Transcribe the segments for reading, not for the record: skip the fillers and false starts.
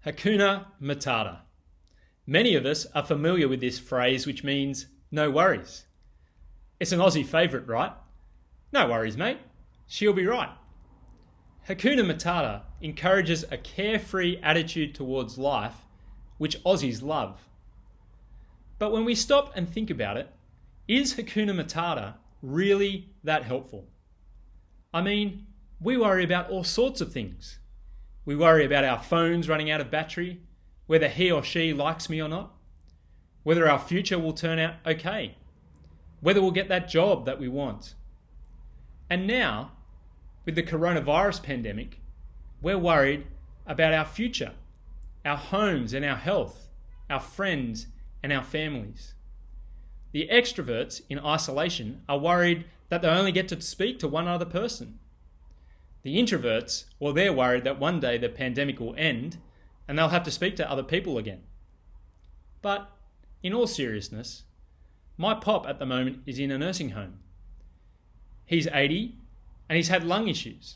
Hakuna Matata. Many of us are familiar with this phrase, which means no worries. It's an Aussie favourite, right? No worries, mate. She'll be right. Hakuna Matata encourages a carefree attitude towards life, which Aussies love. But when we stop and think about it, is Hakuna Matata really that helpful? I mean, we worry about all sorts of things. We worry about our phones running out of battery, whether he or she likes me or not, whether our future will turn out okay, whether we'll get that job that we want. And now, with the coronavirus pandemic, we're worried about our future, our homes and our health, our friends and our families. The extroverts in isolation are worried that they only get to speak to one other person. The introverts, well, they're worried that one day the pandemic will end and they'll have to speak to other people again. But in all seriousness, my pop at the moment is in a nursing home. He's 80 and he's had lung issues.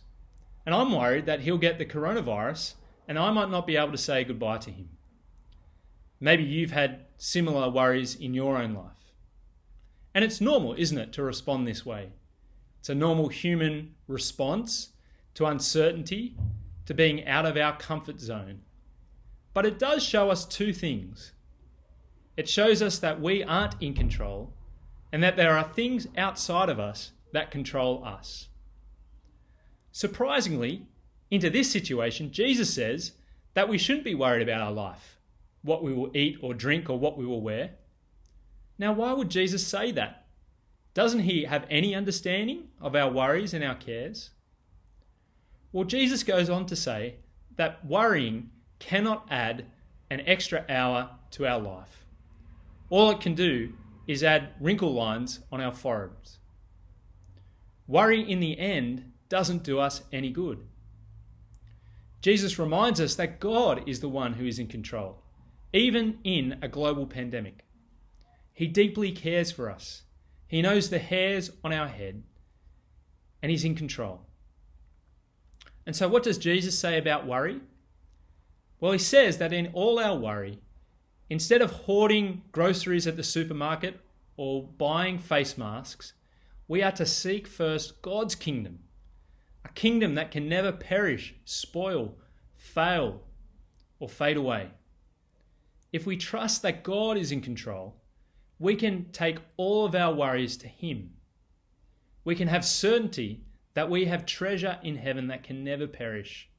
And I'm worried that he'll get the coronavirus and I might not be able to say goodbye to him. Maybe you've had similar worries in your own life. And it's normal, isn't it, to respond this way? It's a normal human response to uncertainty, to being out of our comfort zone. But it does show us two things. It shows us that we aren't in control and that there are things outside of us that control us. Surprisingly, into this situation, Jesus says that we shouldn't be worried about our life, what we will eat or drink or what we will wear. Now, why would Jesus say that? Doesn't he have any understanding of our worries and our cares? Well, Jesus goes on to say that worrying cannot add an extra hour to our life. All it can do is add wrinkle lines on our foreheads. Worry in the end doesn't do us any good. Jesus reminds us that God is the one who is in control, even in a global pandemic. He deeply cares for us. He knows the hairs on our head, and he's in control. And so what does Jesus say about worry? Well, he says that in all our worry, instead of hoarding groceries at the supermarket or buying face masks, we are to seek first God's kingdom, a kingdom that can never perish, spoil, fail, or fade away. If we trust that God is in control, we can take all of our worries to him. We can have certainty that we have treasure in heaven that can never perish.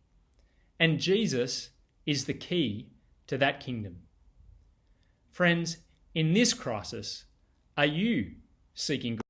And Jesus is the key to that kingdom. Friends, in this crisis, are you seeking God?